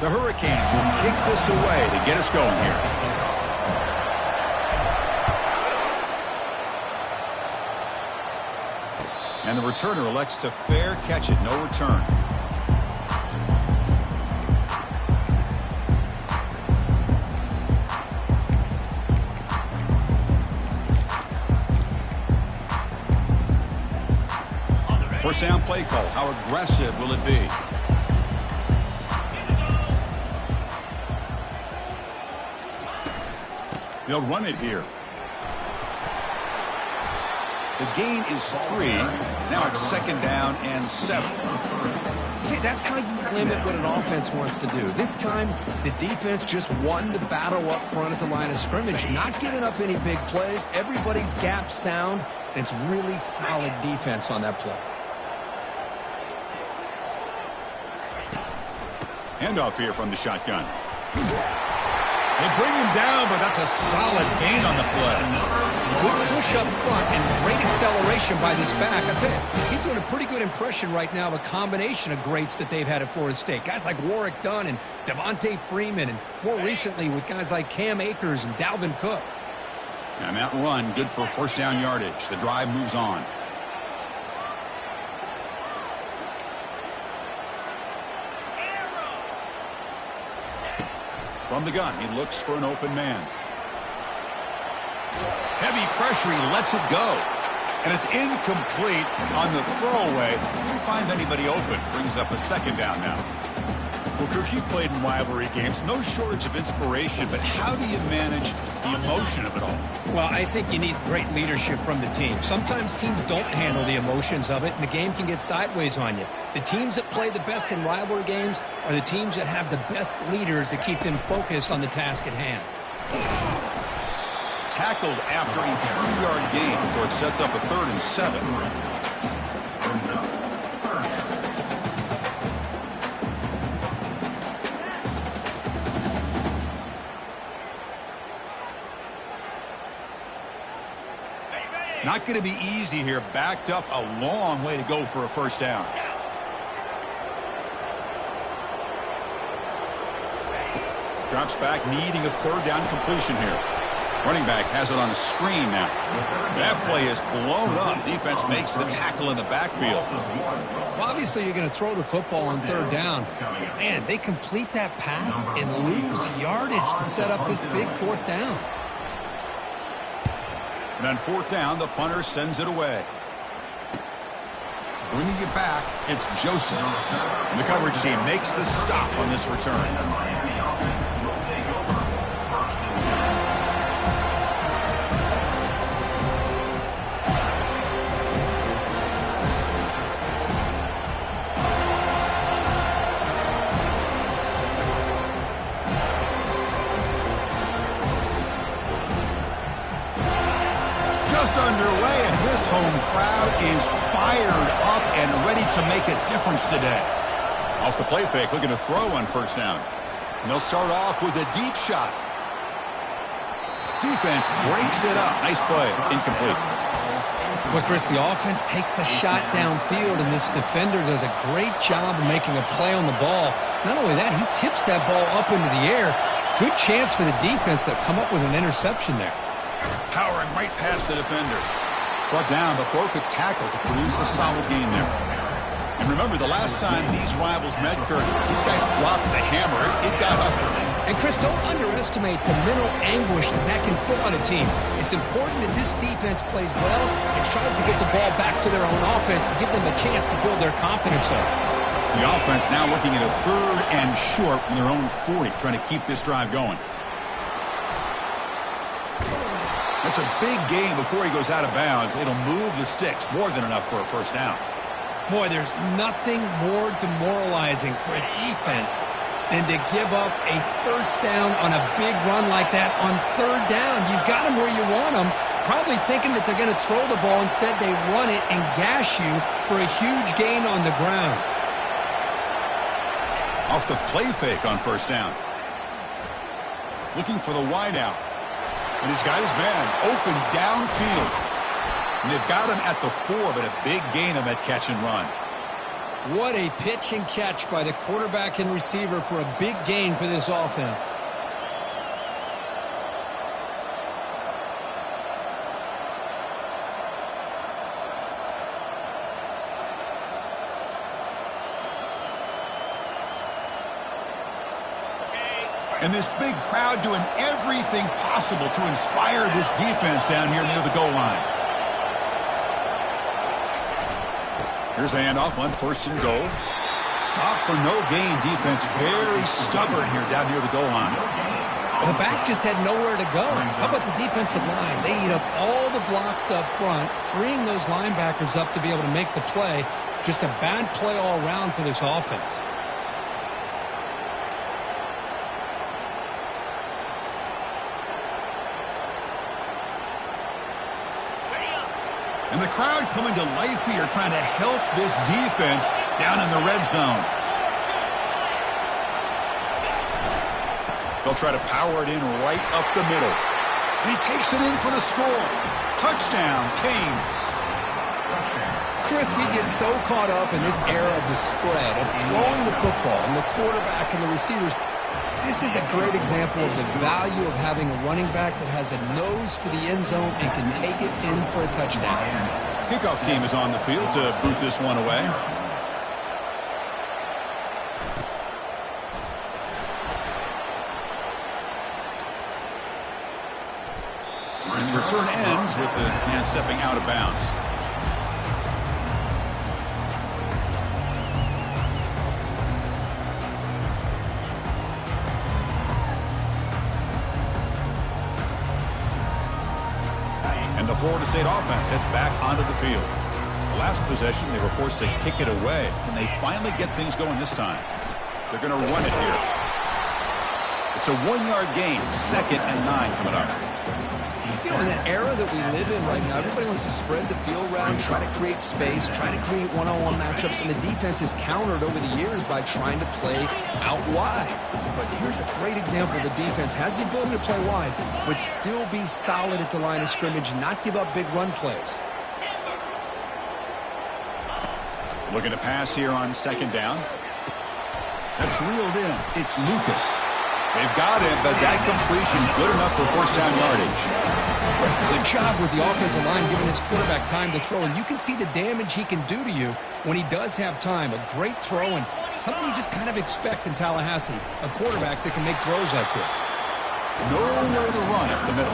The Hurricanes will kick this away to get us going here. And the returner elects to fair catch it, no return. First down play call. How aggressive will it be? They'll run it here. The gain is 3. Now it's second down and 7. See, that's how you limit what an offense wants to do. This time, the defense just won the battle up front at the line of scrimmage, not giving up any big plays. Everybody's gap sound. It's really solid defense on that play. Handoff here from the shotgun. They bring him down, but that's a solid gain on the play. Good push up front and great acceleration by this back. I tell you, he's doing a pretty good impression right now of a combination of greats that they've had at Florida State. Guys like Warrick Dunn and Devontae Freeman, and more recently with guys like Cam Akers and Dalvin Cook. And that run, good for first down yardage. The drive moves on. From the gun, he looks for an open man. Heavy pressure, he lets it go. And it's incomplete on the throwaway. Didn't find anybody open. Brings up a second down now. Well, Kirk, you played in rivalry games. No shortage of inspiration, but how do you manage the emotion of it all? Well, I think you need great leadership from the team. Sometimes teams don't handle the emotions of it, and the game can get sideways on you. The teams that play the best in rivalry games are the teams that have the best leaders to keep them focused on the task at hand. Tackled after a 3-yard gain, so it sets up a 3rd and 7. Not going to be easy here. Backed up a long way to go for a first down. Drops back, needing a 3rd down completion here. Running back has it on a screen now. That play is blown up. Defense makes the tackle in the backfield. Well, obviously, you're going to throw the football on 3rd down. Man, they complete that pass and lose yardage to set up this big 4th down. And on 4th down, the punter sends it away. Bringing it back, it's Joseph. And the coverage team makes the stop on this return. Underway, and this home crowd is fired up and ready to make a difference today. Off the play fake, looking to throw on first down. And they'll start off with a deep shot. Defense breaks it up. Nice play. Incomplete. Well, Chris, the offense takes a shot downfield, and this defender does a great job of making a play on the ball. Not only that, he tips that ball up into the air. Good chance for the defense to come up with an interception there. Powering right past the defender. Brought down, but broke a tackle to produce a solid gain there. And remember, the last time these rivals met, Kirk, these guys dropped the hammer. It got ugly. And, Chris, don't underestimate the mental anguish that can put on a team. It's important that this defense plays well and tries to get the ball back to their own offense to give them a chance to build their confidence up. The offense now looking at a 3rd and short from their own 40, trying to keep this drive going. That's a big gain before he goes out of bounds. It'll move the sticks, more than enough for a first down. Boy, there's nothing more demoralizing for a defense than to give up a first down on a big run like that on 3rd down. You've got them where you want them, probably thinking that they're going to throw the ball. Instead, they run it and gash you for a huge gain on the ground. Off the play fake on first down. Looking for the wideout. And he's got his man open downfield. And they've got him at the 4, but a big gain on that catch and run. What a pitch and catch by the quarterback and receiver for a big gain for this offense. And this big crowd doing everything possible to inspire this defense down here near the goal line. Here's the handoff on 1st and goal. Stop for no gain defense. Very stubborn here down near the goal line. The back just had nowhere to go. How about the defensive line? They eat up all the blocks up front, freeing those linebackers up to be able to make the play. Just a bad play all around for this offense. And the crowd coming to life here, trying to help this defense down in the red zone. They'll try to power it in right up the middle. And he takes it in for the score. Touchdown, Canes. Chris, we get so caught up in this era of the spread, of throwing the football, and the quarterback and the receivers. This is a great example of the value of having a running back that has a nose for the end zone and can take it in for a touchdown. Kickoff team is on the field to boot this one away. And the return ends with the man stepping out of bounds. The Florida State offense heads back onto the field. The last possession, they were forced to kick it away, and they finally get things going this time. They're going to run it here. It's a 1-yard gain, 2nd and 9 coming up. You know, in the era that we live in right now, everybody wants to spread the field around, try to create space, try to create one-on-one matchups, and the defense is countered over the years by trying to play out wide. But here's a great example. The defense has the ability to play wide, but still be solid at the line of scrimmage, not give up big run plays. Looking to pass here on 2nd down. That's reeled in. It's Lucas. They've got him, but that completion good enough for 1st down yardage. Good job with the offensive line giving his quarterback time to throw, and you can see the damage he can do to you when he does have time. A great throw and something you just kind of expect in Tallahassee, a quarterback that can make throws like this. Nowhere to run up the middle.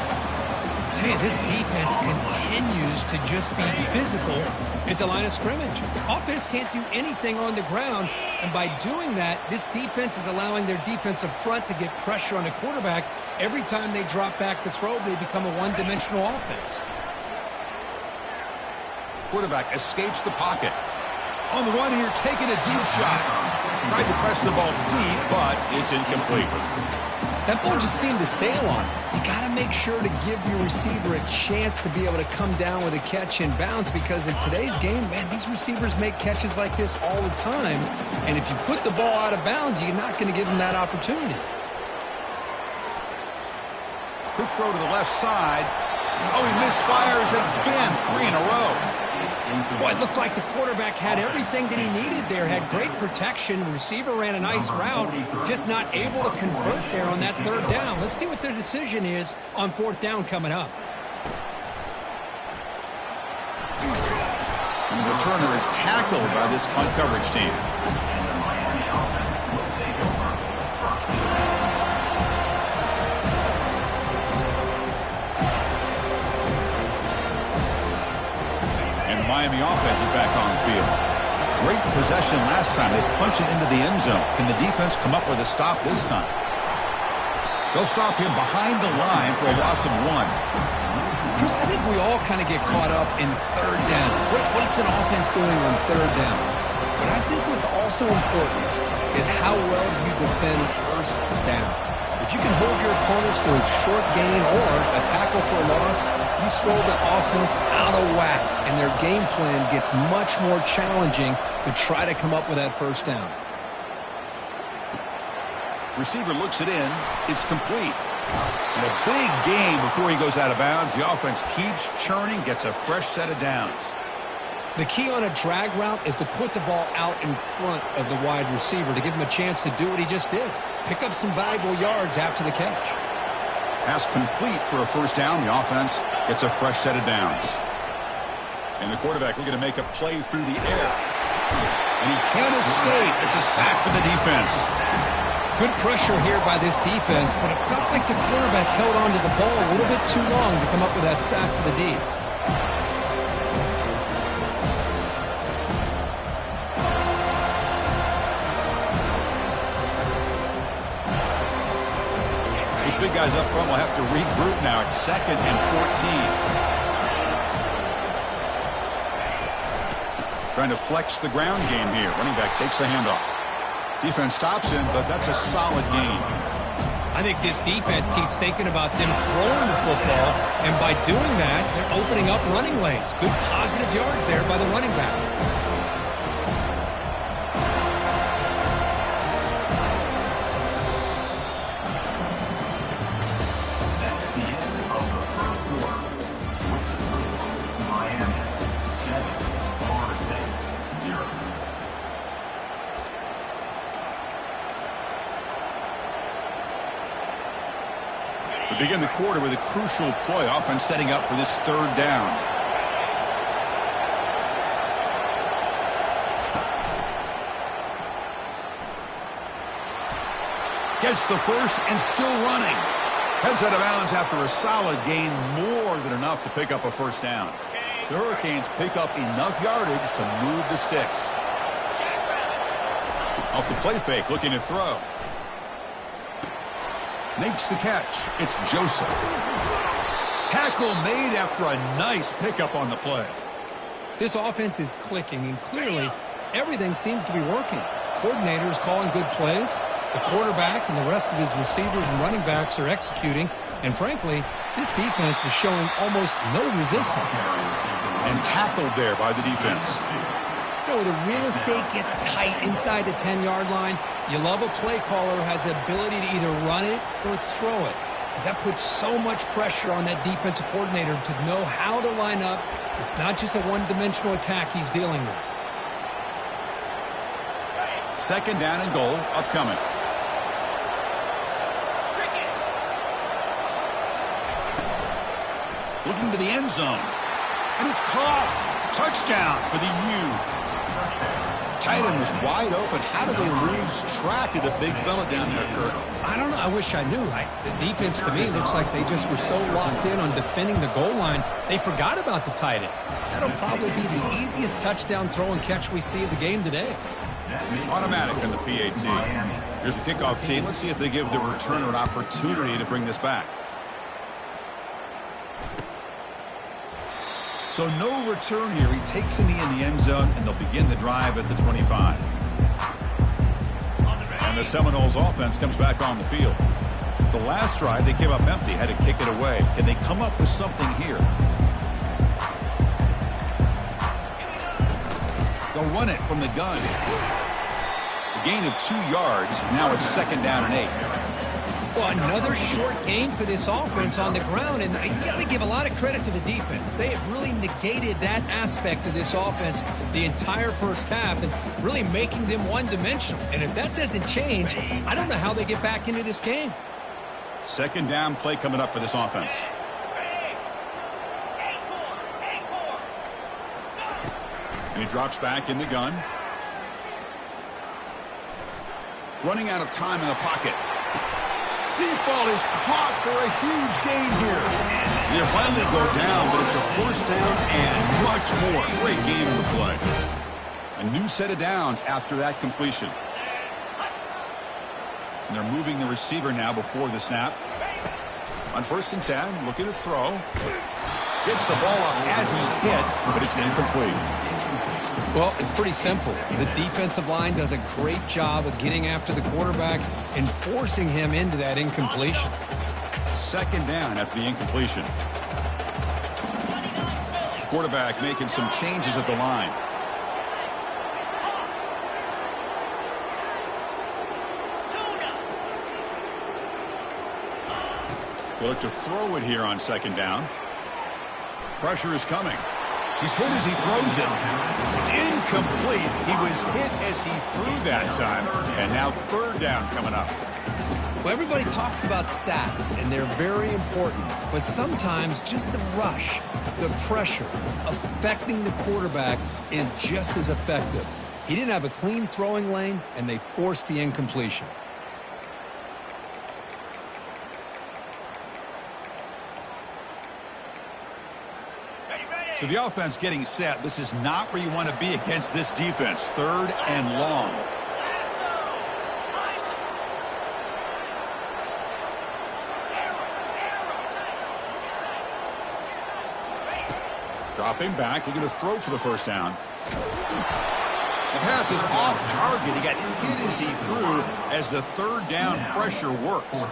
Hey, this defense continues to just be physical at the line of scrimmage. Offense can't do anything on the ground, and by doing that, this defense is allowing their defensive front to get pressure on the quarterback. Every time they drop back to throw, they become a one-dimensional offense. Quarterback escapes the pocket. On the run here, taking a deep shot. Tried to press the ball deep, but it's incomplete. That ball just seemed to sail on. You got to make sure to give your receiver a chance to be able to come down with a catch in bounds, because in today's game, man, these receivers make catches like this all the time. And if you put the ball out of bounds, you're not going to give them that opportunity. Quick throw to the left side. Oh, he misfires again. 3 in a row. Boy, it looked like the quarterback had everything that he needed there. Had great protection. Receiver ran a nice route. Just not able to convert there on that 3rd down. Let's see what their decision is on 4th down coming up. And the returner is tackled by this punt coverage team. Miami offense is back on the field. Great possession last time. They punched it into the end zone. Can the defense come up with a stop this time? They'll stop him behind the line for a loss of 1. Chris, I think we all kind of get caught up in 3rd down. What's an offense doing on 3rd down? But I think what's also important is how well you defend 1st down. If you can hold your opponents to a short gain or a tackle for a loss, you throw the offense out of whack, and their game plan gets much more challenging to try to come up with that 1st down. Receiver looks it in. It's complete. And a big gain before he goes out of bounds. The offense keeps churning, gets a fresh set of downs. The key on a drag route is to put the ball out in front of the wide receiver to give him a chance to do what he just did. Pick up some valuable yards after the catch. Pass complete for a first down. The offense gets a fresh set of downs. And the quarterback looking to make a play through the air. And he can't escape. It's a sack for the defense. Good pressure here by this defense, but it felt like the quarterback held on to the ball a little bit too long to come up with that sack for the D. These big guys up front will have to regroup now. It's 2nd and 14. Trying to flex the ground game here. Running back takes the handoff. Defense stops him, but that's a solid gain. I think this defense keeps thinking about them throwing the football, and by doing that, they're opening up running lanes. Good positive yards there by the running back. We begin the quarter with a crucial play. Offense setting up for this 3rd down. Gets the first and still running. Heads out of bounds after a solid gain, more than enough to pick up a first down. The Hurricanes pick up enough yardage to move the sticks. Off the play fake, looking to throw. Makes the catch. It's Joseph. Tackle made after a nice pickup on the play. This offense is clicking, and clearly everything seems to be working. The coordinator is calling good plays. The quarterback and the rest of his receivers and running backs are executing. And frankly, this defense is showing almost no resistance. And tackled there by the defense. You know, the real estate gets tight inside the 10-yard line. You love a play caller who has the ability to either run it or throw it, because that puts so much pressure on that defensive coordinator to know how to line up. It's not just a one-dimensional attack he's dealing with. 2nd down and goal upcoming. Looking to the end zone. And it's caught. Touchdown for the U. Tight end was wide open. How did they lose track of the big fella down there, Kurt? I don't know. I wish I knew. The defense, to me, looks like they just were so locked in on defending the goal line, they forgot about the tight end. That'll probably be the easiest touchdown throw and catch we see of the game today. Automatic on the PAT. Here's the kickoff team. Let's see if they give the returner an opportunity to bring this back. So no return here. He takes a knee in the end zone, and they'll begin the drive at the 25. And the Seminoles offense comes back on the field. The last drive, they came up empty, had to kick it away. And they come up with something here. They'll run it from the gun. A gain of 2 yards. Now it's 2nd down and 8. Well, another short gain for this offense on the ground, and you got to give a lot of credit to the defense. They have really negated that aspect of this offense the entire first half and really making them one-dimensional. And if that doesn't change, I don't know how they get back into this game. 2nd down play coming up for this offense. And he drops back in the gun. Running out of time in the pocket. Deep ball is caught for a huge gain here. They finally go down, but it's a first down and much more. Great game in the play. A new set of downs after that completion. And they're moving the receiver now before the snap. On 1st and 10, looking to throw. Gets the ball off as he's hit, but it's incomplete. Well, it's pretty simple. The defensive line does a great job of getting after the quarterback and forcing him into that incompletion. 2nd down after the incompletion. Quarterback making some changes at the line. They look to throw it here on 2nd down. Pressure is coming. He's hit as he throws it. It's incomplete. He was hit as he threw that time. And now third down coming up. Well, everybody talks about sacks, and they're very important. But sometimes just the rush, the pressure, affecting the quarterback is just as effective. He didn't have a clean throwing lane, and they forced the incompletion. So the offense getting set. This is not where you want to be against this defense. Third and long. Dropping back, looking to throw for the first down. The pass is off target. He got hit as he threw as the third down pressure works.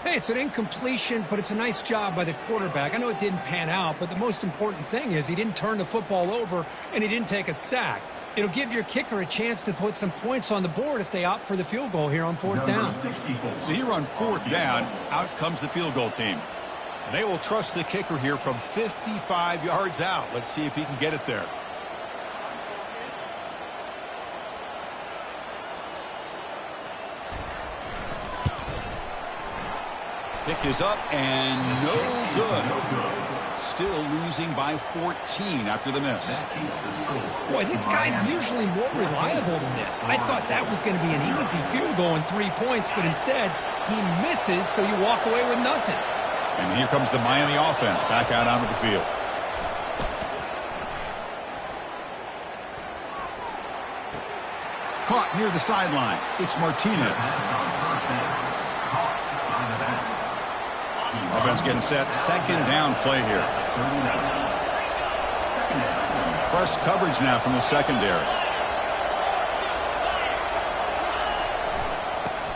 Hey, it's an incompletion, but it's a nice job by the quarterback. I know it didn't pan out, but the most important thing is he didn't turn the football over and he didn't take a sack. It'll give your kicker a chance to put some points on the board if they opt for the field goal here on fourth down. So here on fourth down, out comes the field goal team. And they will trust the kicker here from 55 yards out. Let's see if he can get it there. Kick is up and no good. Still losing by 14 after the miss. Boy, this guy's usually more reliable than this. I thought that was going to be an easy field goal and 3 points, but instead he misses, so you walk away with nothing. And here comes the Miami offense back out onto the field. Caught near the sideline. It's Martinez. Offense getting set. Second down play here. Press coverage now from the secondary.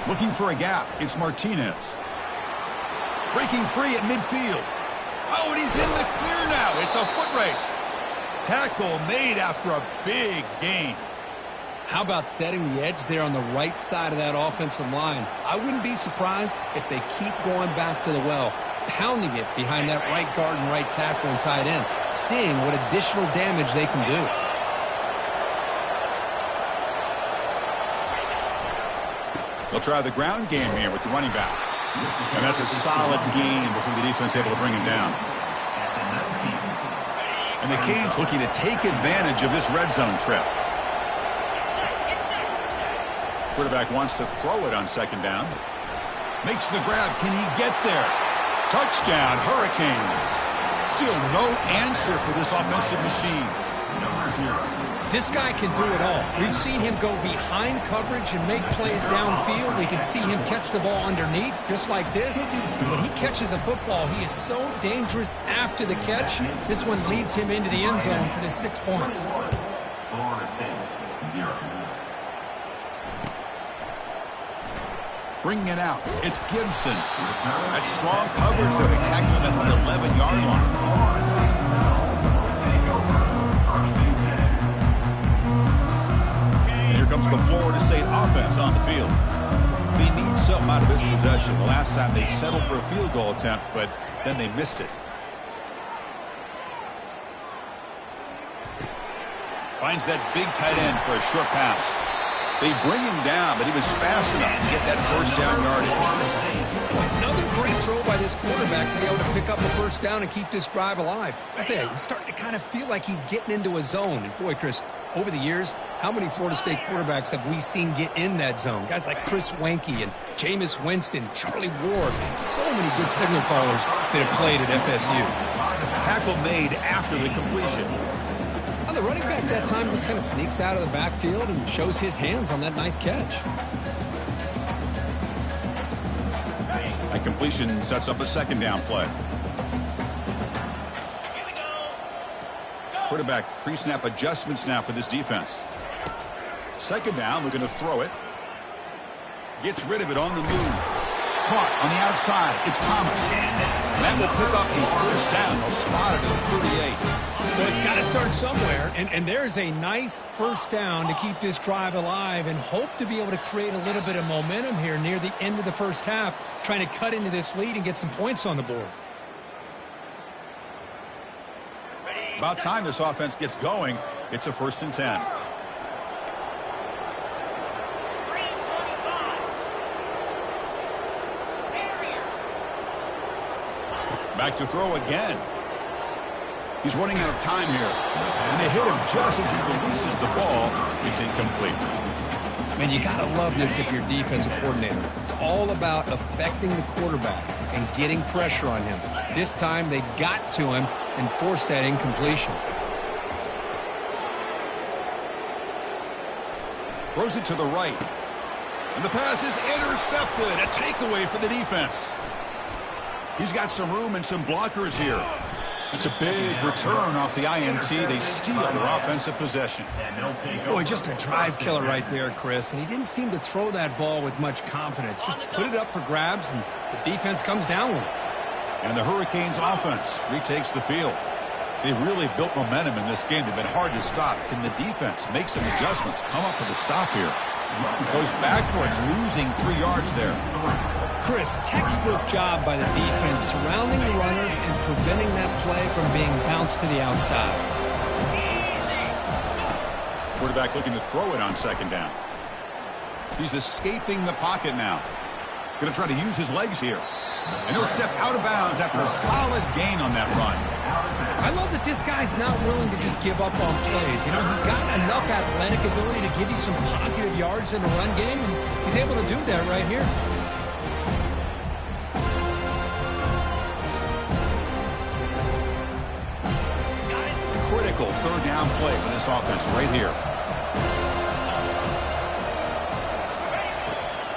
Looking for a gap. It's Martinez. Breaking free at midfield. Oh, and he's in the clear now. It's a foot race. Tackle made after a big gain. How about setting the edge there on the right side of that offensive line? I wouldn't be surprised if they keep going back to the well, pounding it behind that right guard and right tackle and tight end, seeing what additional damage they can do. They'll try the ground game here with the running back. And that's a solid gain before the defense able to bring him down. And the Canes looking to take advantage of this red zone trip. Quarterback wants to throw it on second down. Makes the grab. Can he get there? Touchdown, Hurricanes. Still no answer for this offensive machine. This guy can do it all. We've seen him go behind coverage and make plays downfield. We can see him catch the ball underneath, just like this. When he catches a football, he is so dangerous after the catch. This one leads him into the end zone for the 6 points. Florida State, 0. Bringing it out. It's Gibson. That's strong coverage, though. They tackle him at the 11-yard line. Here comes the Florida State offense on the field. They need something out of this possession. The last time they settled for a field goal attempt, but then they missed it. Finds that big tight end for a short pass. They bring him down, but he was fast enough to get that first down yardage. Another great throw by this quarterback to be able to pick up the first down and keep this drive alive. I tell you, he's starting to kind of feel like he's getting into a zone. And boy, Chris, over the years, how many Florida State quarterbacks have we seen get in that zone? Guys like Chris Wenke and Jameis Winston, Charlie Ward, and so many good signal callers that have played at FSU. Tackle made after the completion. The running back that time just kind of sneaks out of the backfield and shows his hands on that nice catch. That completion sets up a second down play. Quarterback pre-snap adjustments now for this defense. Second down, we're going to throw it. Gets rid of it on the move. Caught on the outside. It's Thomas. And that will pick up the first down. They'll spot it at 38. Well, it's got to start somewhere, and there's a nice first down to keep this drive alive and hope to be able to create a little bit of momentum here near the end of the first half, trying to cut into this lead and get some points on the board. About time this offense gets going. It's a 1st and 10. Back to throw again. He's running out of time here. And they hit him just as he releases the ball. It's incomplete. Man, you got to love this if you're a defensive coordinator. It's all about affecting the quarterback and getting pressure on him. This time they got to him and forced that incompletion. Throws it to the right. And the pass is intercepted. A takeaway for the defense. He's got some room and some blockers here. It's a big return off the INT. They steal their offensive possession. Boy, just a drive killer right there, Chris. And he didn't seem to throw that ball with much confidence. Just put it up for grabs, and the defense comes down with it. And the Hurricanes offense retakes the field. They've really built momentum in this game. They've been hard to stop. Can the defense make some adjustments? Come up with a stop here. Goes backwards, losing 3 yards there. Chris, textbook job by the defense surrounding the runner and preventing that play from being bounced to the outside. Quarterback looking to throw it on 2nd down. He's escaping the pocket now. Going to try to use his legs here. And he'll step out of bounds after a solid gain on that run. I love that this guy's not willing to just give up on plays. You know, he's got enough athletic ability to give you some positive yards in the run game, and he's able to do that right here. Critical 3rd down play for this offense right here.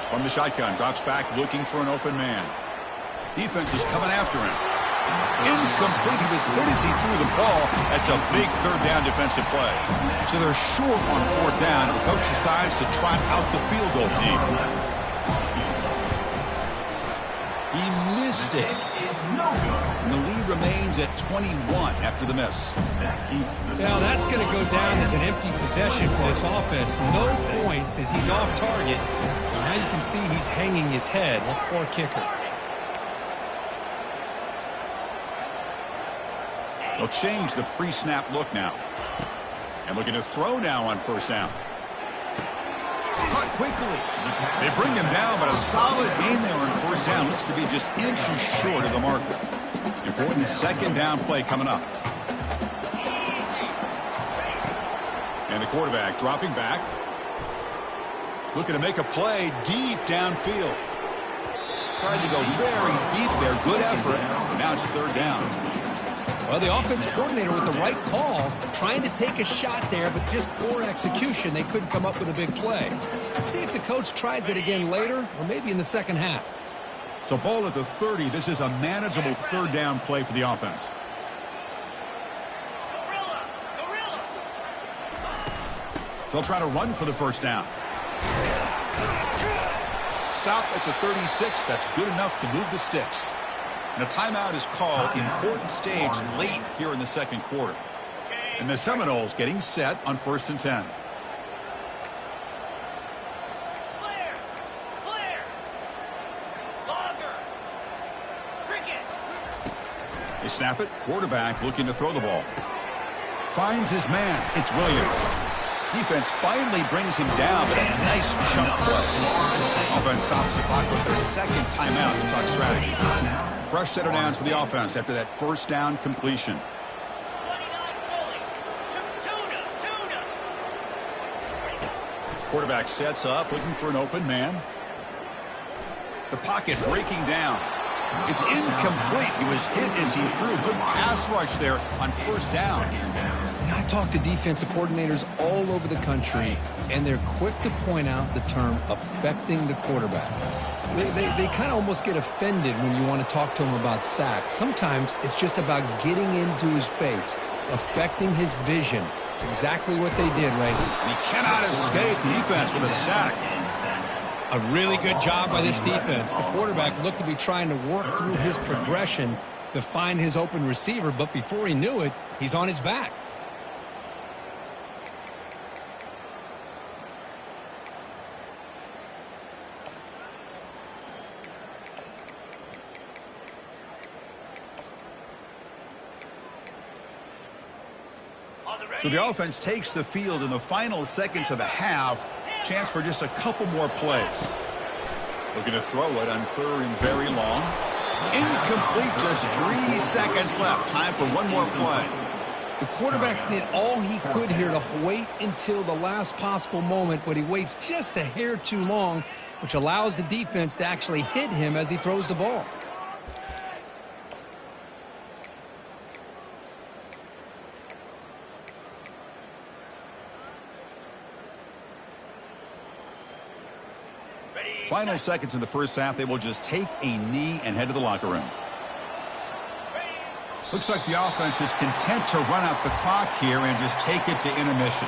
From the shotgun, drops back looking for an open man. Defense is coming after him. Incomplete. He was hit as he threw the ball. That's a big 3rd down defensive play. So they're short on 4th down, and the coach decides to trot out the field goal team. He missed it. And the lead remains at 21 after the miss. Now that's going to go down as an empty possession for this offense. No points as he's off target. And now you can see he's hanging his head. A poor kicker. They'll change the pre-snap look now. And looking to throw now on 1st down. Cut quickly. They bring him down, but a solid gain there on 1st down. Looks to be just inches short of the marker. Important 2nd down play coming up. And the quarterback dropping back. Looking to make a play deep downfield. Tried to go very deep there. Good effort. Now it's 3rd down. Well, the offense coordinator with the right call, trying to take a shot there, but just poor execution. They couldn't come up with a big play. Let's see if the coach tries it again later, or maybe in the 2nd half. So ball at the 30. This is a manageable 3rd down play for the offense. They'll try to run for the 1st down. Stop at the 36. That's good enough to move the sticks. And a timeout is called. Important stage late here in the 2nd quarter. And the Seminoles getting set on 1st and 10. They snap it. Quarterback looking to throw the ball. Finds his man. It's Williams. Defense finally brings him down, but a nice jump play. Offense stops the clock with their 2nd timeout to talk strategy. Fresh set of downs for the offense after that 1st down completion. Quarterback sets up, looking for an open man. The pocket breaking down. It's incomplete. He was hit as he threw. Good pass rush there on 1st down. And I talk to defensive coordinators all over the country, and they're quick to point out the term affecting the quarterback. They kind of almost get offended when you want to talk to them about sacks. Sometimes it's just about getting into his face, affecting his vision. It's exactly what they did right here. And he cannot escape the defense with a sack. A really good job by this defense. The quarterback looked to be trying to work through his progressions to find his open receiver, but before he knew it, he's on his back. So the offense takes the field in the final seconds of the half. Chance for just a couple more plays. Looking to throw it on 3rd and very long. Incomplete, just 3 seconds left. Time for one more play. The quarterback did all he could here to wait until the last possible moment, but he waits just a hair too long, which allows the defense to actually hit him as he throws the ball. Final seconds in the first half, they will just take a knee and head to the locker room. Looks like the offense is content to run out the clock here and just take it to intermission.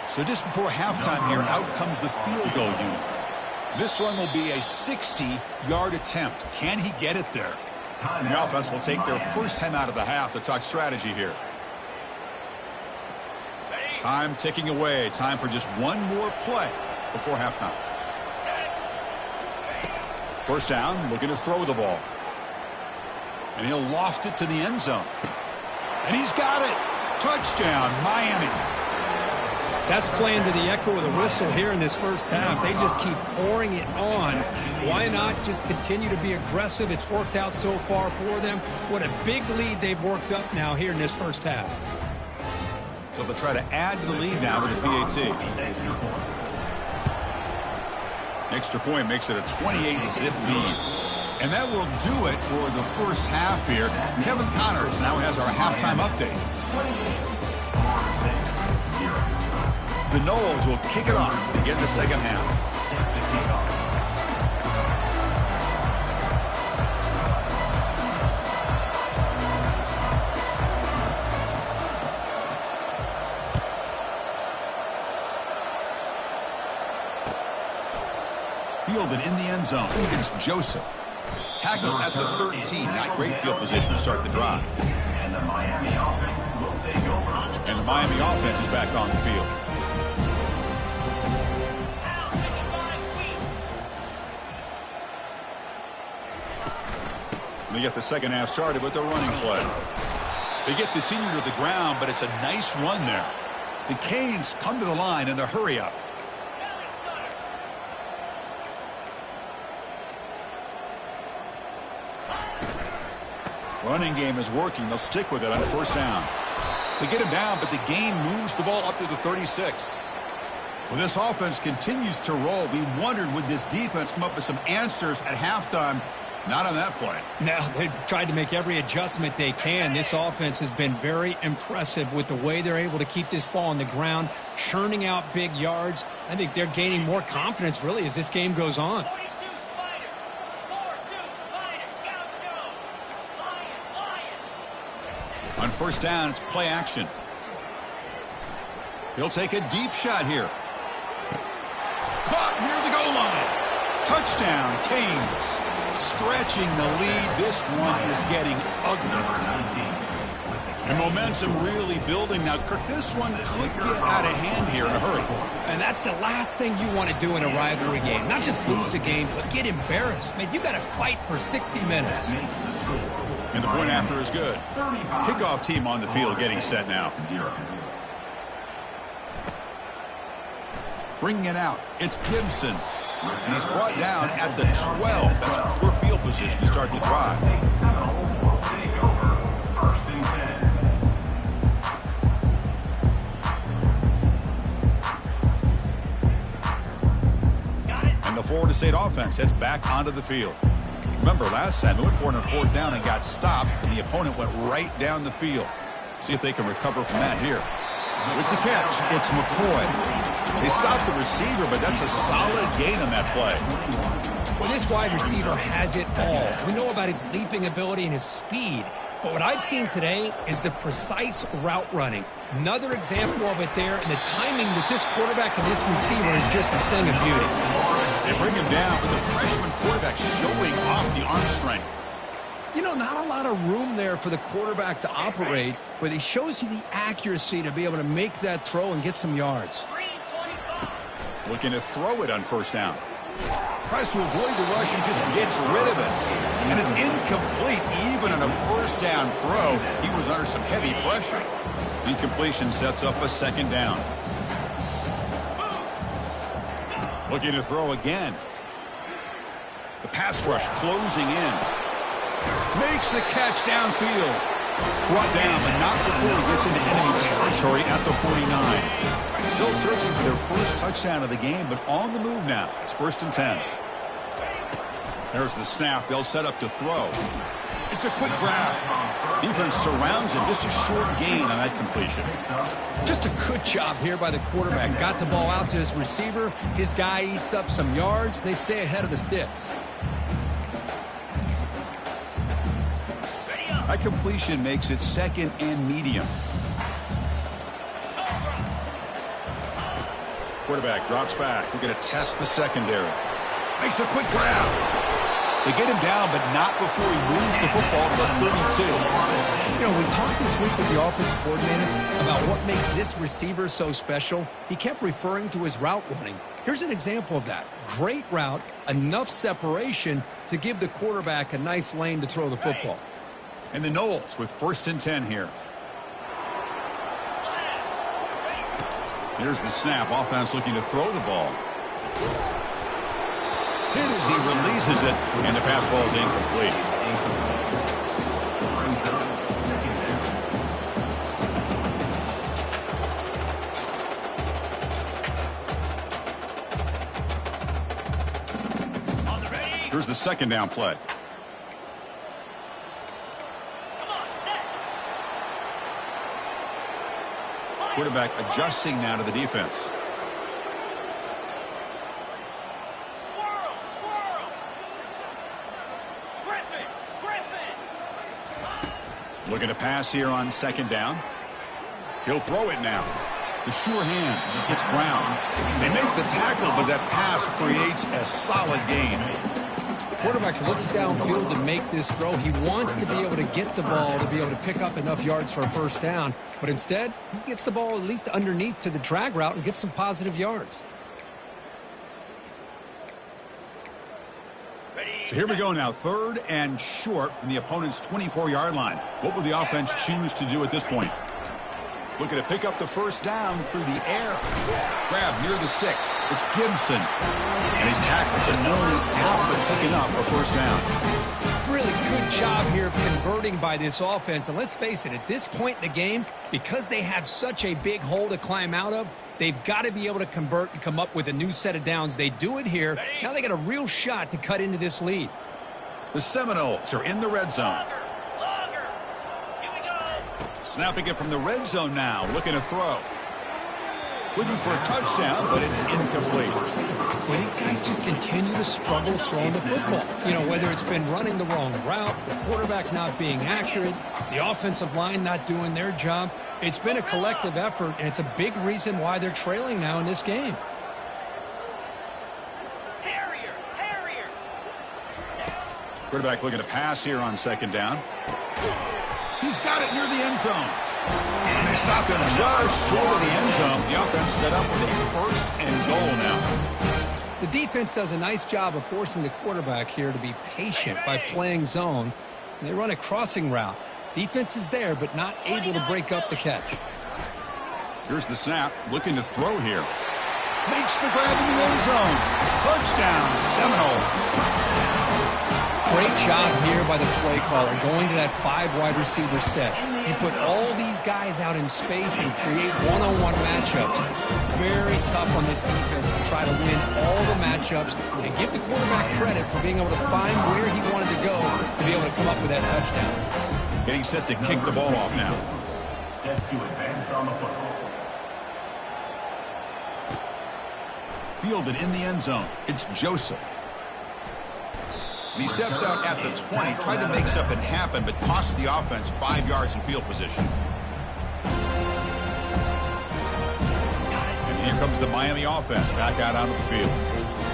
So just before halftime here, out comes the field goal unit. This one will be a 60-yard attempt. Can he get it there? And the offense will take their first time out of the half to talk strategy here. Time ticking away. Time for just one more play before halftime. First down, looking to throw the ball. And he'll loft it to the end zone. And he's got it. Touchdown, Miami. That's playing to the echo of the whistle here in this first half. They just keep pouring it on. Why not just continue to be aggressive? It's worked out so far for them. What a big lead they've worked up now here in this first half. So they'll try to add to the lead now with a PAT. Extra point makes it a 28-zip lead. And that will do it for the first half here. Kevin Connors now has our halftime update. The Noles will kick it off to begin the second half. Fielded in the end zone. It's Joseph. Tackled at the 13. Not great field position to start the drive. And the Miami offense will take over. And the Miami offense is back on the field. They get the second half started with a running play. They get the senior to the ground, but it's a nice run there. The Canes come to the line in the hurry-up. Running game is working. They'll stick with it on first down. They get him down, but the gain moves the ball up to the 36. Well, this offense continues to roll. We wondered, would this defense come up with some answers at halftime? Not on that play. Now, they've tried to make every adjustment they can. This offense has been very impressive with the way they're able to keep this ball on the ground, churning out big yards. I think they're gaining more confidence, really, as this game goes on. On first down, it's play action. He'll take a deep shot here. Caught near the goal line. Touchdown, Canes. Stretching the lead. This one is getting ugly. And momentum really building. Now, Kirk, this one could get out of hand here in a hurry. And that's the last thing you want to do in a rivalry game. Not just lose the game, but get embarrassed. Man, you got to fight for 60 minutes. And the point after is good. Kickoff team on the field getting set now. Bringing it out. It's Gibson. And he's brought down at the 12. That's poor field position to start the drive. And the Florida State offense heads back onto the field. Remember, last time they went for it on fourth down and got stopped, and the opponent went right down the field. See if they can recover from that here. With the catch, it's McCoy. They stopped the receiver, but that's a solid gain on that play. Well, this wide receiver has it all. We know about his leaping ability and his speed, but what I've seen today is the precise route running. Another example of it there, and the timing with this quarterback and this receiver is just a thing of beauty. They bring him down, but the freshman quarterback showing off the arm strength. You know, not a lot of room there for the quarterback to operate, but he shows you the accuracy to be able to make that throw and get some yards. Looking to throw it on first down. Tries to avoid the rush and just gets rid of it. And it's incomplete even on a first down throw. He was under some heavy pressure. Incompletion sets up a second down. Looking to throw again. The pass rush closing in. Makes the catch downfield. Brought down, but not before he gets into enemy territory at the 49. Still searching for their first touchdown of the game, but on the move now. It's 1st and 10. There's the snap. They'll set up to throw. It's a quick grab. Defense surrounds him. Just a short gain on that completion. Just a good job here by the quarterback. Got the ball out to his receiver. His guy eats up some yards. They stay ahead of the sticks. That completion makes it 2nd and medium. Quarterback drops back. We're going to test the secondary. Makes a quick grab. They get him down, but not before he moves the football to the 32. You know, we talked this week with the offensive coordinator about what makes this receiver so special. He kept referring to his route running. Here's an example of that. Great route, enough separation to give the quarterback a nice lane to throw the football. And the Noles with 1st and 10 here. Here's the snap. Offense looking to throw the ball. Hit as he releases it, and the pass ball is incomplete. Here's the 2nd down play. Quarterback adjusting now to the defense. Looking to pass here on 2nd down. He'll throw it now. The sure hands. It's Brown. They make the tackle, but that pass creates a solid gain. Quarterback looks downfield to make this throw. He wants to be able to get the ball to be able to pick up enough yards for a 1st down. But instead, he gets the ball at least underneath to the drag route and gets some positive yards. So here we go now. 3rd and short from the opponent's 24-yard line. What will the offense choose to do at this point? Looking to pick up the 1st down through the air. Grab near the sticks. It's Gibson. And he's tackled, but only after picking up a 1st down. Really good job here of converting by this offense. And let's face it, at this point in the game, because they have such a big hole to climb out of, they've got to be able to convert and come up with a new set of downs. They do it here. Now they got a real shot to cut into this lead. The Seminoles are in the red zone. Snapping it from the red zone now, looking to throw. Looking for a touchdown, but it's incomplete. Well, these guys just continue to struggle throwing the football. You know, whether it's been running the wrong route, the quarterback not being accurate, the offensive line not doing their job. It's been a collective effort, and it's a big reason why they're trailing now in this game. Quarterback looking to pass here on 2nd down. He's got it near the end zone. And they stop him just short of the end zone. The offense set up with a 1st and goal now. The defense does a nice job of forcing the quarterback here to be patient by playing zone. And they run a crossing route. Defense is there, but not able to break up the catch. Here's the snap. Looking to throw here. Makes the grab in the end zone. Touchdown, Seminoles. Great job here by the play caller, going to that 5 wide receiver set. He put all these guys out in space and create one-on-one matchups. Very tough on this defense to try to win all the matchups and give the quarterback credit for being able to find where he wanted to go to be able to come up with that touchdown. Getting set to kick the ball off now. Set to advance on the football. Fielded in the end zone. It's Joseph. And he steps out at the 20, tried to make something happen, but cost the offense 5 yards in field position. And here comes the Miami offense back out onto the field.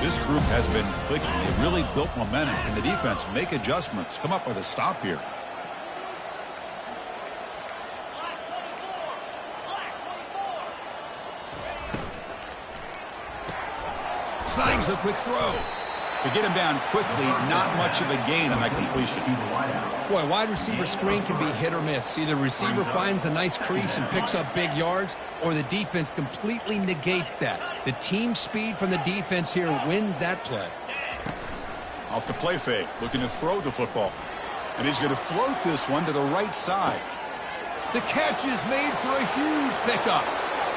This group has been clicking. They've really built momentum, and the defense make adjustments, come up with a stop here. snags the quick throw. To get him down quickly, not much of a gain on that completion. Boy, wide receiver screen can be hit or miss. Either receiver finds a nice crease and picks up big yards, or the defense completely negates that. The team speed from the defense here wins that play. Off the play fake, looking to throw the football. And he's going to float this one to the right side. The catch is made for a huge pickup.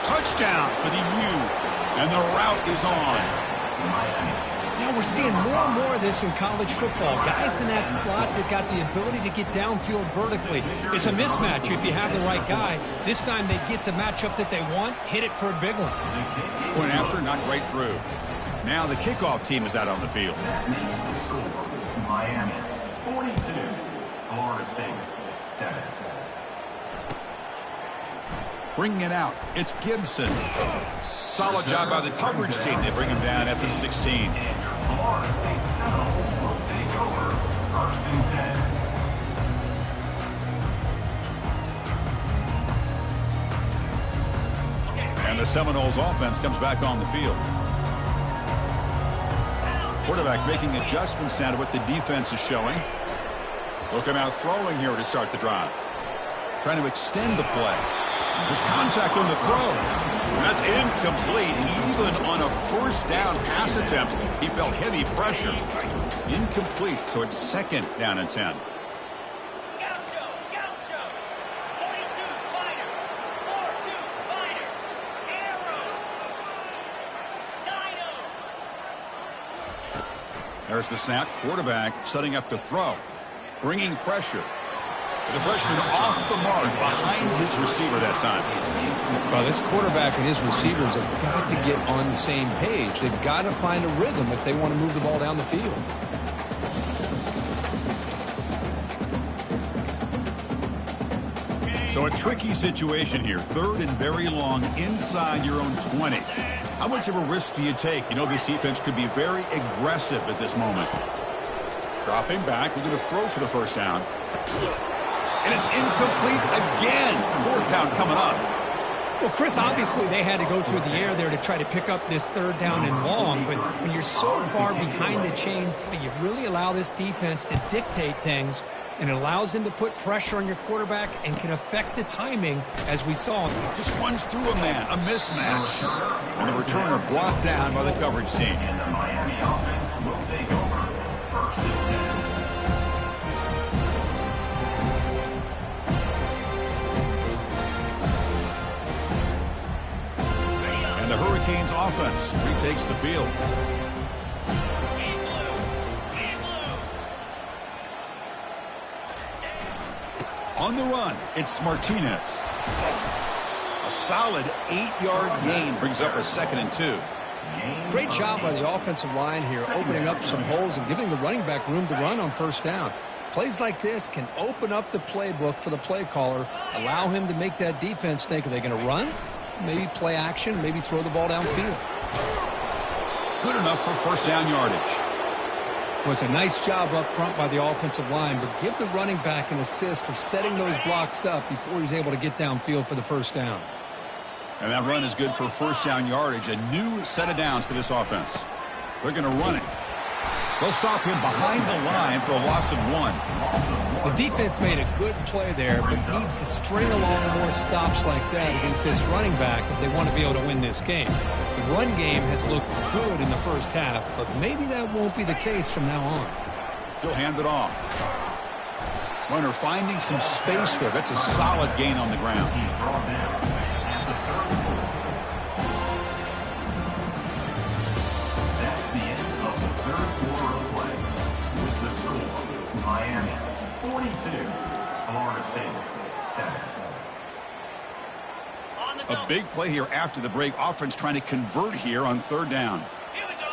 Touchdown for the U. And the route is on. Now we're seeing more and more of this in college football. Guys in that slot that got the ability to get downfield vertically. It's a mismatch if you have the right guy. This time they get the matchup that they want, hit it for a big one. Point after, knocked right through. Now the kickoff team is out on the field. Miami 42, Florida State 7. Bringing it out, it's Gibson. Solid job by the coverage team. They bring him down at the 16. Florida State Seminoles will take over 1st and 10. And the Seminoles offense comes back on the field. Quarterback making adjustments now to what the defense is showing. Looking out throwing here to start the drive. Trying to extend the play. There's contact on the throw. That's incomplete. Even on a first down pass attempt, he felt heavy pressure. Incomplete, so it's 2nd down and 10. Gaucho, 42 Spider, 4-2 Spider, Arrow, Dino. There's the snap. Quarterback setting up to throw. Bringing pressure. The freshman off the mark behind his receiver that time. Well, this quarterback and his receivers have got to get on the same page. They've got to find a rhythm if they want to move the ball down the field. So a tricky situation here. 3rd and very long inside your own 20. How much of a risk do you take? You know this defense could be very aggressive at this moment. Dropping back, looking to throw for the first down. And it's incomplete again. 4th down coming up. Well, Chris, obviously they had to go through the air there to try to pick up this 3rd down and long, but when you're so far behind the chains, boy, you really allow this defense to dictate things, and it allows them to put pressure on your quarterback and can affect the timing, as we saw. Just runs through a man, a mismatch. And the returner brought down by the coverage team. And the Miami offense will take over 1st and 10. And the Hurricanes offense retakes the field. On the run, it's Martinez. A solid 8-yard gain brings up a 2nd and 2. Great job by the offensive line here, opening up some holes and giving the running back room to run on 1st down. Plays like this can open up the playbook for the play caller, allow him to make that defense think, are they going to run? Maybe play action, maybe throw the ball downfield. Good enough for 1st down yardage. Was a nice job up front by the offensive line, but give the running back an assist for setting those blocks up before he's able to get downfield for the 1st down. And that run is good for 1st down yardage. A new set of downs for this offense. They're going to run it. They'll stop him behind the line for a loss of 1. The defense made a good play there, but needs to string along more stops like that against this running back if they want to be able to win this game. The run game has looked good in the 1st half, but maybe that won't be the case from now on. He'll hand it off. Runner finding some space there. That's a solid gain on the ground. That's the end of the 3rd quarter of play. With the score, Miami 42, Florida State 7. A big play here after the break. Offense trying to convert here on 3rd down. Here we go.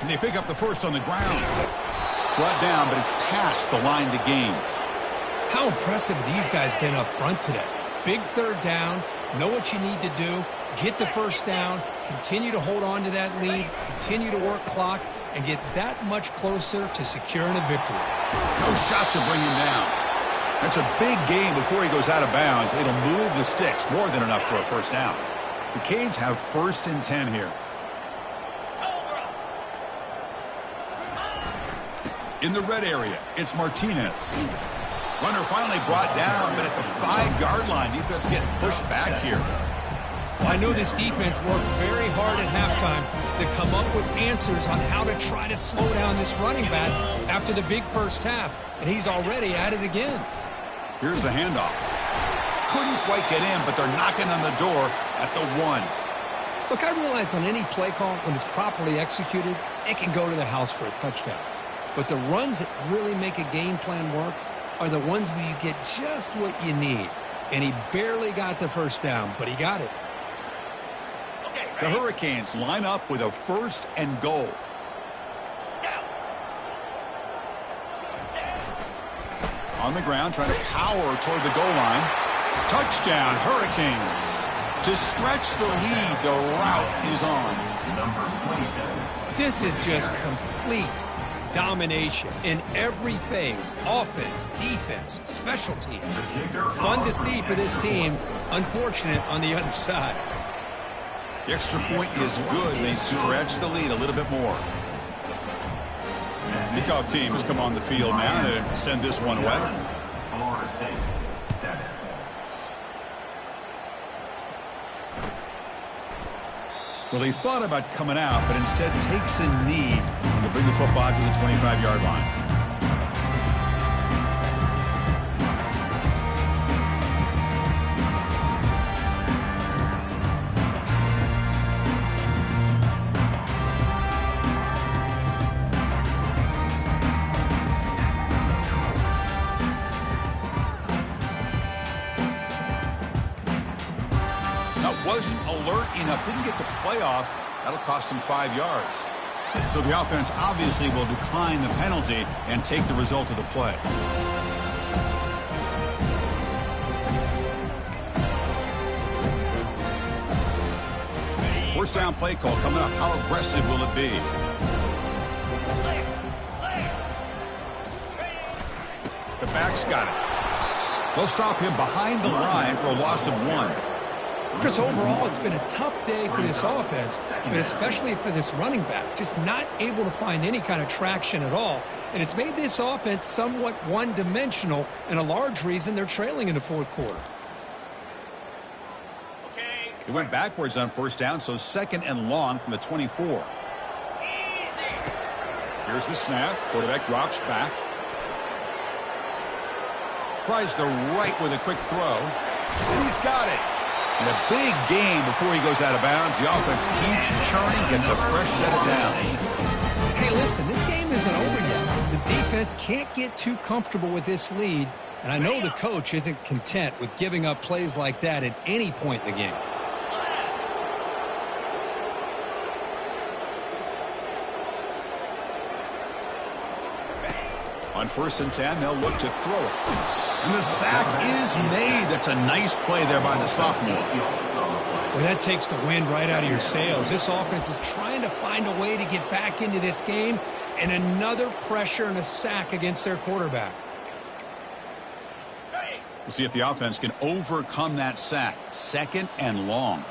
And they pick up the first on the ground. Brought down, but it's past the line to gain. How impressive these guys been up front today. Big 3rd down, know what you need to do, get the 1st down, continue to hold on to that lead, continue to work clock, and get that much closer to securing a victory. No shot to bring him down. That's a big gain before he goes out of bounds. It'll move the sticks, more than enough for a first down. The Canes have 1st and 10 here. In the red area, it's Martinez. Runner finally brought down, but at the 5-yard line, defense getting pushed back here. Well, I know this defense worked very hard at halftime to come up with answers on how to try to slow down this running back after the big first half, and he's already at it again. Here's the handoff. Couldn't quite get in, but they're knocking on the door at the 1. Look, I realize on any play call, when it's properly executed, it can go to the house for a touchdown. But the runs that really make a game plan work are the ones where you get just what you need. And he barely got the first down, but he got it. The Hurricanes line up with a 1st and goal. On the ground, trying to power toward the goal line. Touchdown, Hurricanes. To stretch the lead, the route is on. Number 27. This is just complete domination in every phase. Offense, defense, special teams. Fun to see for this team. Unfortunate on the other side. The extra point is good. They stretch the lead a little bit more. Kickoff team has come on the field now to send this one away. Florida State, 7. Well, he thought about coming out, but instead takes a knee to bring the football to the 25-yard line. Wasn't alert enough, didn't get the playoff. That'll cost him 5 yards. So the offense obviously will decline the penalty and take the result of the play. First down play call coming up. How aggressive will it be? The back's got it. They'll stop him behind the line for a loss of 1. Chris, overall, it's been a tough day for this offense, but especially for this running back. Just not able to find any kind of traction at all. And it's made this offense somewhat one-dimensional, and a large reason they're trailing in the 4th quarter. He went backwards on first down, so 2nd and long from the 24. Here's the snap. Quarterback drops back. Tries the right with a quick throw. And he's got it. And a big gain before he goes out of bounds. The offense keeps churning, gets a fresh set of downs. Hey, listen, this game isn't over yet. The defense can't get too comfortable with this lead, and I know the coach isn't content with giving up plays like that at any point in the game. On 1st and 10, they'll look to throw it. And the sack is made. That's a nice play there by the sophomore. Well, that takes the wind right out of your sails. This offense is trying to find a way to get back into this game, and another pressure and a sack against their quarterback. We'll see if the offense can overcome that sack. 2nd and long.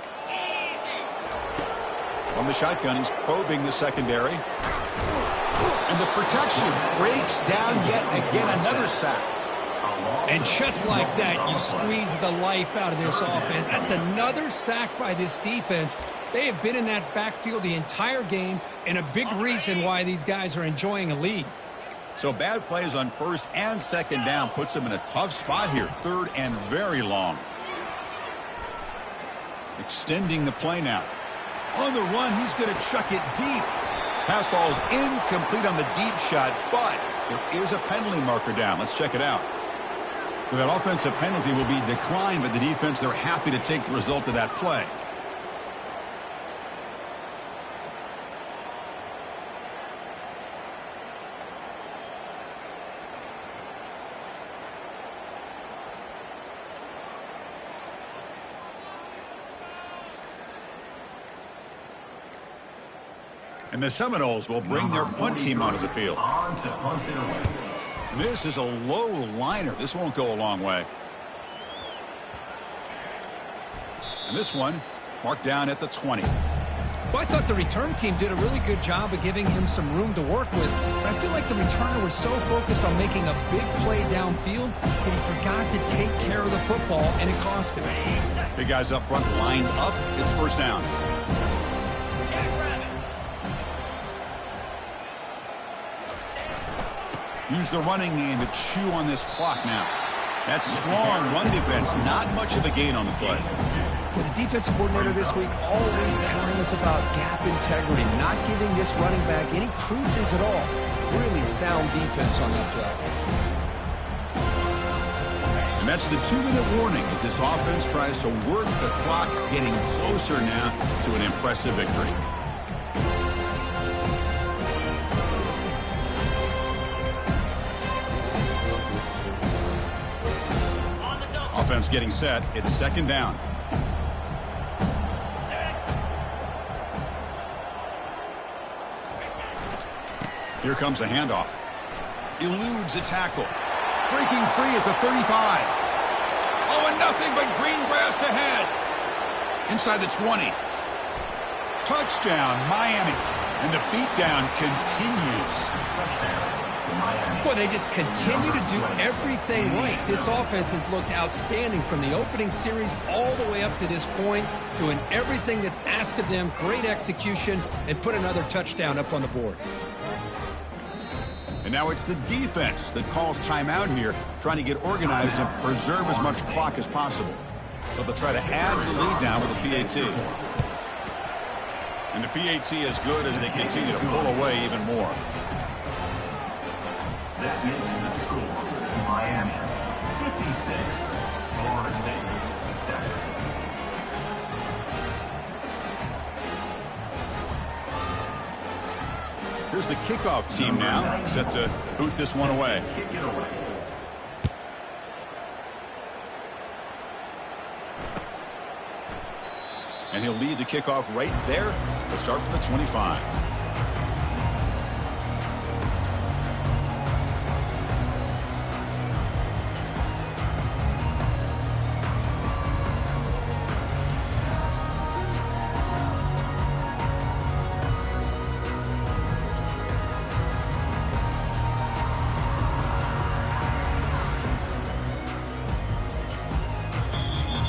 On the shotgun, he's probing the secondary. And the protection breaks down yet again. Another sack. And just like that, you squeeze the life out of this offense. That's another sack by this defense. They have been in that backfield the entire game, and a big reason why these guys are enjoying a lead. So bad plays on 1st and 2nd down puts them in a tough spot here. 3rd and very long. Extending the play now. On the run, he's going to chuck it deep. Pass falls incomplete on the deep shot, but there is a penalty marker down. Let's check it out. So that offensive penalty will be declined, but the defense, they're happy to take the result of that play. And the Seminoles will bring their punt team onto the field. On to punt it away. This is a low liner. This won't go a long way. And this one marked down at the 20. Well, I thought the return team did a really good job of giving him some room to work with, but I feel like the returner was so focused on making a big play downfield that he forgot to take care of the football, and it cost him. Big guys up front lined up. It's first down. Use the running game to chew on this clock now. That's strong run defense. Not much of a gain on the play. Well, the defensive coordinator this week already telling us about gap integrity, not giving this running back any creases at all. Really sound defense on that play. And that's the 2-minute warning as this offense tries to work the clock, getting closer now to an impressive victory. Offense getting set. It's second down. Here comes a handoff. Eludes a tackle. Breaking free at the 35. Oh, and nothing but green grass ahead. Inside the 20. Touchdown, Miami. And the beatdown continues. Boy, they just continue to do everything right. This offense has looked outstanding from the opening series all the way up to this point, doing everything that's asked of them, great execution, and put another touchdown up on the board. And now it's the defense that calls timeout here, trying to get organized and preserve as much clock as possible. So they'll try to add the lead now with the PAT. And the PAT is good as they continue to pull away even more. That is the score. Miami 56, Florida State 7. Here's the kickoff team now, set to boot this one away. Kick it away. And he'll lead the kickoff right there to start with the 25.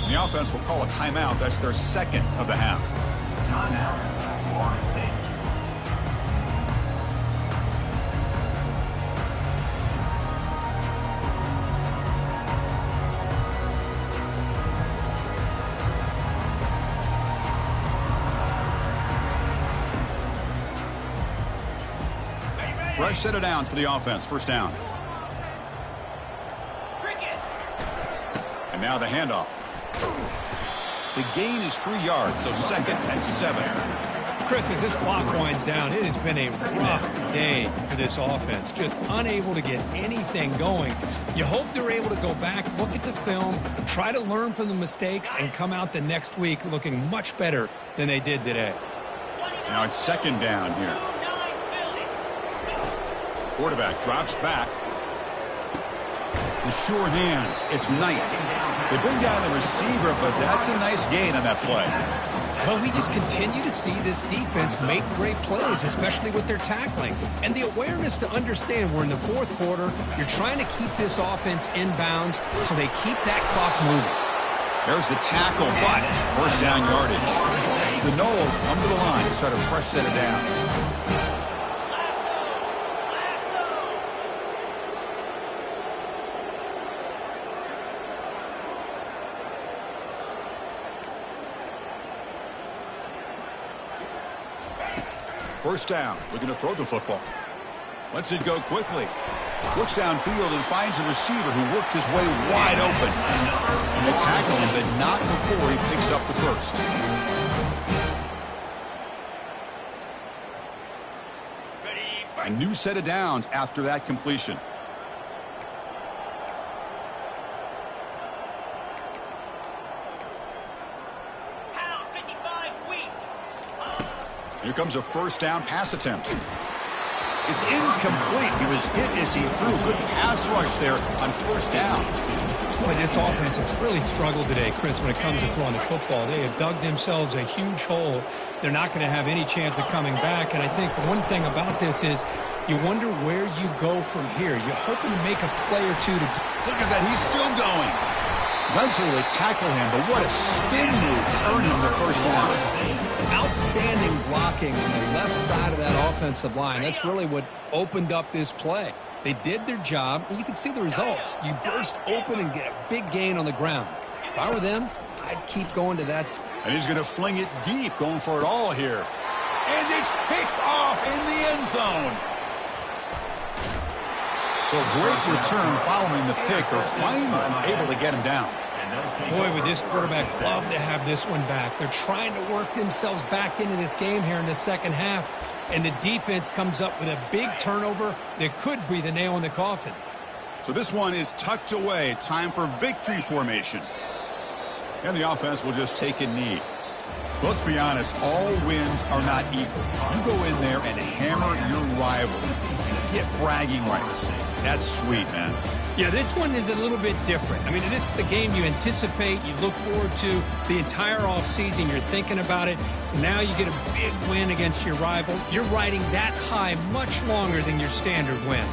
The offense will call a timeout. That's their second of the half. Timeout, Florida State. Fresh set of downs for the offense. First down. And now the handoff. The gain is 3 yards, so second and 7. Chris, as this clock winds down, it has been a rough day for this offense. Just unable to get anything going. You hope they're able to go back, look at the film, try to learn from the mistakes, and come out the next week looking much better than they did today. Now it's second down here. Quarterback drops back. The sure hands. It's Knight. They bring down the receiver, but that's a nice gain on that play. Well, we just continue to see this defense make great plays, especially with their tackling. And the awareness to understand we're in the fourth quarter, you're trying to keep this offense in bounds so they keep that clock moving. There's the tackle, but first down yardage. The Noles come to the line to start a fresh set of downs. First down, looking to throw the football. Lets it go quickly. Looks downfield and finds a receiver who worked his way wide open. And they tackle him, but not before he picks up the first. A new set of downs after that completion. Here comes a first down pass attempt. It's incomplete. He was hit as he threw. Good pass rush there on first down. Boy, this offense has really struggled today, Chris, when it comes to throwing the football. They have dug themselves a huge hole. They're not going to have any chance of coming back. And I think one thing about this is you wonder where you go from here. You're hoping to make a play or two to... Look at that. He's still going. Eventually they tackle him, but what a spin move earned him the first down. Outstanding blocking on the left side of that offensive line. That's really what opened up this play. They did their job, and you can see the results. You burst open and get a big gain on the ground. If I were them, I'd keep going to that. And he's going to fling it deep, going for it all here. And it's picked off in the end zone. So a great return following the pick. They're finally able to get him down. Boy, would this quarterback love to have this one back. They're trying to work themselves back into this game here in the second half. And the defense comes up with a big turnover that could be the nail in the coffin. So this one is tucked away. Time for victory formation. And the offense will just take a knee. Let's be honest, all wins are not equal. You go in there and hammer your rival. Get bragging rights. That's sweet, man. Yeah, this one is a little bit different. I mean, this is a game you anticipate, you look forward to the entire offseason. You're thinking about it. Now you get a big win against your rival. You're riding that high much longer than your standard win.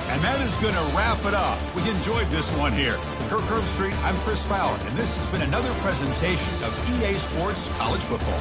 And that is going to wrap it up. We enjoyed this one here. Kirk Herbstreit, I'm Chris Fowler, and this has been another presentation of EA Sports College Football.